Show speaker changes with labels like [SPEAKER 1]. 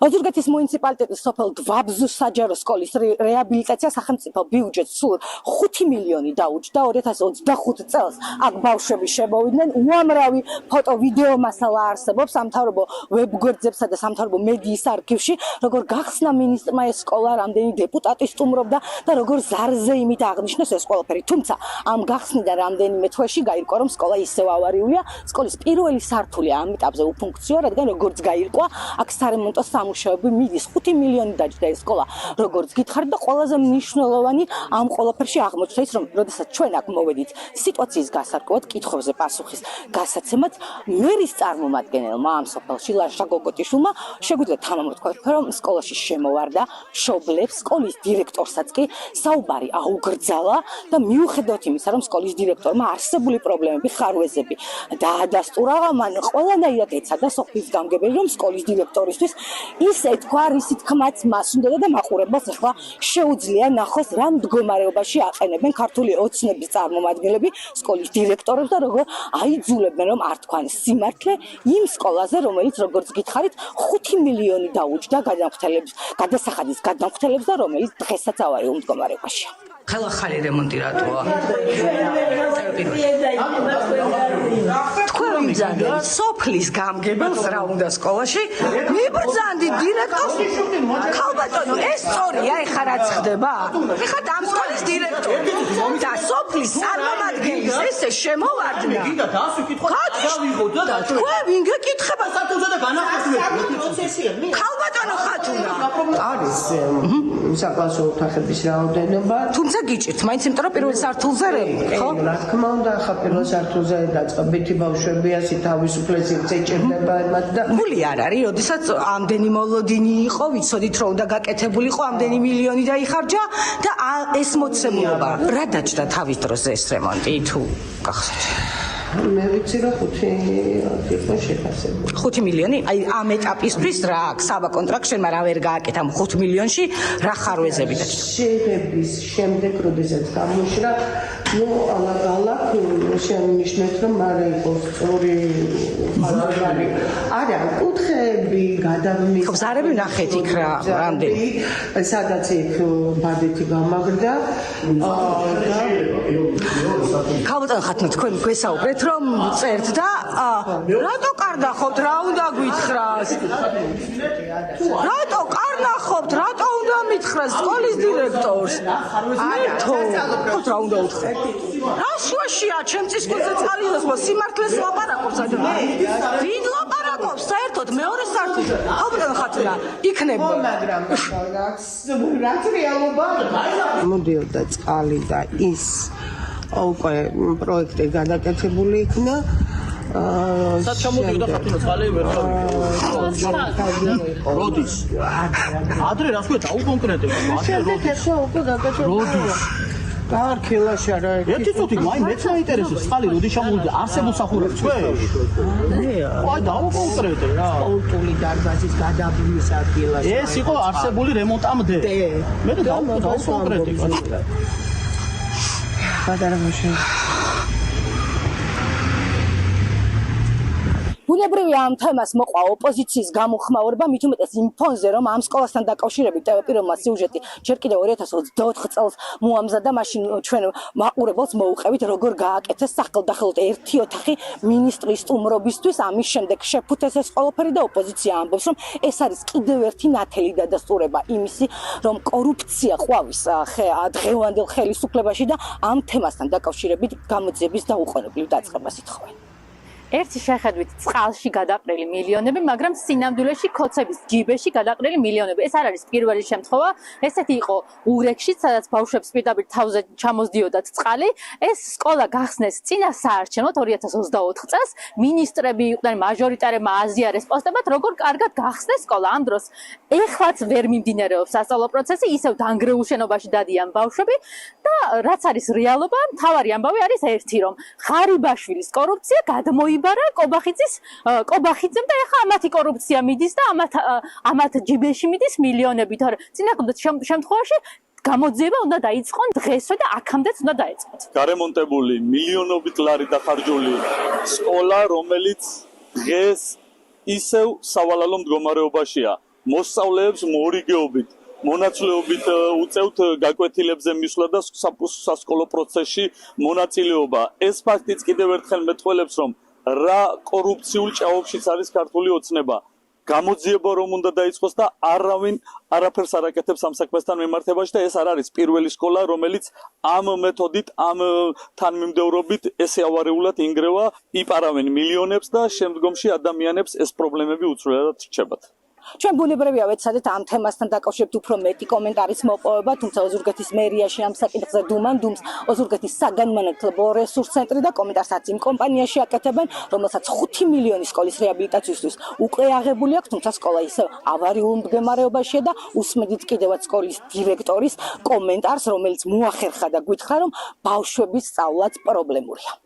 [SPEAKER 1] ოზურგეთის მუნიციპალიტეტის სოფელ დვაბზუს საჯარო სკოლის რეაბილიტაცია სახელმწიფო ბიუჯეტს სულ 5 მილიონი დაუჯდა 2025 წელს. აქ ბავშვები შემოვიდნენ, უამრავი ფოტო, ვიდეო მასალა არსებობს სამთავრობო ვებგვერდზებსა და სამთავრობო მედიის არქივში, როგორ გახსნა მინისტრმა ეს სკოლა, რამდენი დეპუტატი სტუმრობდა და როგორ ზარზე იმით აღნიშნეს ეს ყველაფერი. თუმცა ამ გახსნიდან რამდენიმე თვეში გაირკვა, რომ სკოლა ისევ ავარიულია. სკოლის პირველი სართული ამ ეტაპზე უფუნქციოა, რადგან როგორც გაირკვა, აქ სარემონტო სამუშაოები მიდის. 5 მილიონი დაჯდა ეს სკოლა, როგორც გითხარით და ყველაზე მნიშვნელოვანი ამ ყველაფერში აღმოჩნდა ის, რომ როდესაც ჩვენ აქ მოვედით სიტუაციის გასარკვევად, კითხვებზე პასუხის გასაცემად, მერის წარმომადგენელმა ამ სოფელში ლაშა გოგოტიშვილმა შეგვიძლია თანამოთქვა, რომ სკოლაში შემოვარდა მშობლებს, სკოლის დირექტორსაც კი საუბარი აუგრძალა და მიუხედავად იმისა, რომ სკოლის დირექტორმა არსებული პრობლემები, ხარვეზები დაადასტურა, მან ყველანაირად ეცადა სოფლის გამგებელი, რომ სკოლის დირექტორისთვის ისე თქვა, რისი თქმაც მას უნდა და მაყურებელს ახლა შეუძლია ნახოს რა მდგომარეობაში აყენებენ ქართული ოცნების წარმომადგენლები სკოლის დირექტორებს და როგორ აიძულებენ, რომ არ თქვან სიმართლე იმ სკოლაზე, რომელიც როგორც გითხარით 5 მილიონი დაუჯდა გადასახადის გადამხდელებს და რომელიც დღესაც ავარიულ მდგომარეობაშია.
[SPEAKER 2] ხელახალი რემონტი რატოა? თქვენ მიბრძანდით სოფლის გამგებელს რა უნდა სკოლაში? მიბრძანდით დირექტორს? ქალბატონო, ეს სწორია ეხლა რაც ხდება? ეხლა ამ სკოლის დირექტორი და სოფლის წარმომადგენლის ესე შემოვარდნა. თქვენ ვინ გეკითხება
[SPEAKER 3] სათულზე და განახორციელებს პროცესია?
[SPEAKER 2] ქალბატონო ხათუნა.
[SPEAKER 4] არის საკლასო ოთახების რაოდენობა.
[SPEAKER 2] თუმცა გიჭირთ, მაინც იმიტომ რომ პირველ სართულზე რემონტი, ხო?
[SPEAKER 4] რა თქმა უნდა, ახლა პირველ სართულზე დაწყებითი ბავშვებია, თავისუფლესი წეჭირდება მათ და
[SPEAKER 2] გული არ არის, როდესაც ამდენი მოლოდინი იყო, ვიცოდით რომ უნდა გაკეთებულიყო, ამდენი მილიონი დაიხარჯა და ეს მოცემულობა რა დაჭდა თავის დროზე ეს რემონტი თუ გახსოვთ?
[SPEAKER 4] მე ვიცი რომ 5 იყო შეფასებული.
[SPEAKER 2] 5 მილიონი? აი ამ ეტაპისთვის რა აქვს? საბა კონტრაქტშენმა რა ვერ გააკეთა 5 მილიონში რა ხარვეზები დაჭდა?
[SPEAKER 4] შეღების შემდეგ, როდესაც გამოშრა, ნუ ალაგ შენიშნეთ რომ არა იყოს სწორი ხარვეზები. არა, კუთხეები გადავნით.
[SPEAKER 2] ხო, ზარები ნახეთ იქ რა, რამდენი?
[SPEAKER 4] სადაც იქ ბადეთი გამაგრდა.
[SPEAKER 2] ქალბატონო ხათუნა, თქვენ გვესაუბრეთ რომ წერთ და რატო კარ ნახობთ, რა უნდა გითხრას? რატო კარ ნახობთ, რატო უნდა მითხრას სკოლის დირექტორს? მეთო, რა უნდა უთხრა? რა შუაშია, ჩემ წისქვილზე წავიდოს, სიმართლეს ლაპარაკობს ადამიანი. ვინ ლაპარაკობს საერთოდ მეორე სართულზე? ქალბატონო ხათუნა, იქნება.
[SPEAKER 4] მაგრამ რაც რეალობა მოდიოდა წყალი და ის უკვე პროექტი გადაკეთებული იქნა.
[SPEAKER 3] სად ჩამოდიოდა ხათუნა წყალი ვერ როდის? ადრე რას ქვია დაუკონკრეტებდა?
[SPEAKER 4] როდის? უკვე გაკეთებული. კარქილაში არა
[SPEAKER 3] ერთი წუთი მეც მაინტერესებს წყალი როდის ჩამოვიდა არსებულ სახურებს ჩვენში? აი დაუკონკრეტე რა.
[SPEAKER 4] სპორტული დარბაზის გადაბმის ადგილას.
[SPEAKER 3] ეს იყო არსებული რემონტამდე. მე დაუკონკრეტე.
[SPEAKER 4] პატარა მაშინ
[SPEAKER 1] ბუნებრივია ამ თემას მოყვა ოპოზიციის გამოხმაურება, მით უმეტეს იმ ფონზე, რომ ამ სკოლასთან დაკავშირებით პირველმა სიუჟეტი ჯერ კიდევ 2024 წელს მოამზადა, მაშინ ჩვენ მაყურებელს მოუყევით, როგორ გააკეთეს სახელდახელოდ ერთი ოთახი მინისტრის სტუმრობისთვის, ამის შემდეგ შეფუთეს ეს ყველაფერი და ოპოზიცია ამბობს, რომ ეს არის კიდევ ერთი ნათელი დადასტურება იმისი, რომ კორუფცია ყვავის დღევანდელ ხელისუფლებაში და ამ თემასთან დაკავშირებით გამოძიების დაუყოვნებლივ დაწყებას ითხოვენ.
[SPEAKER 5] ერთი შეხედვით წყალში გადაყრილი მილიონები, მაგრამ სინამდვილეში ქოცების ჯიბეში გადაყრილი მილიონები. ეს არ არის პირველი შემთხვევა. ესეთი იყო ურეკში, სადაც ბავშვებს პირდაპირ თავზე ჩამოსდიოდათ წყალი. ეს სკოლა გახსნეს წინა საარჩევნოდ 2024 წელს. მინისტრები იყვნენ, მაჟორიტარებმა აზიარეს პოსტებად, როგორ კარგად გახსნეს სკოლა. ამ დროს ეხლაც ვერ მიმდინარეობს სასწავლო პროცესი, ისევ დანგრეულ შენობაში დადიან ბავშვები და რაც არის რეალობა, მთავარი ამბავი არის ერთი, რომ ხარიბაშვილის კორუფცია გადმოიბარა კობახიძემ და ეხლა ამათი კორუფცია მიდის და ამათ ჯიბეში მიდის მილიონები, თორე წინაკლდეთ შემთხვევაში გამოძიება უნდა დაიწყონ დღესვე და აქამდეც უნდა დაეწყოთ.
[SPEAKER 6] გარემონტებული მილიონობით ლარი დახარჯული სკოლა, რომელიც დღეს ისევ სავალალო მდგომარეობაშია. მოსწავლეებს მორიგეობით მონაცვლეობით უწევთ გაკვეთილებზე მისვლა და სასკოლო პროცესში მონაწილეობა. ეს ფაქტიც კიდევ ერთხელ მეტყველებს, რომ რა კორუფციულ ჭაობშიც არის ქართული ოცნება. გამოძიება რომ უნდა დაიწყოს და არავინ არაფერს არ აკეთებს ამ საქმესთან მიმართებაში და ეს არ არის პირველი სკოლა, რომელიც ამ მეთოდით, ამ თანმიმდევრობით ესე ავარეულად ინგრევა, იპარავენ მილიონებს და შემდგომში ადამიანებს ეს პრობლემები უცვლელად რჩებათ.
[SPEAKER 1] ჩვენ ბუნებრივია ვეცადეთ ამ თემასთან დაკავშირებით უფრო მეტი კომენტარის მოპოვება, თუმცა ოზურგეთის მერიაში ამ საკითხზე დუმამ დუმს ოზურგეთის საგანმანათლებლო რესურს ცენტრი და კომენტარსაც იმ კომპანიაში აკეთებენ, რომელსაც 5 მილიონი სკოლის რეაბილიტაციისთვის უკვე აღებული აქვს, თუმცა სკოლა ისევ ავარიულ მდგომარეობაშია და უსმენთ კიდევაც სკოლის დირექტორის კომენტარს, რომელიც მოახერხა და გვითხრა, რომ ბავშვების სწავლაც პრობლემურია.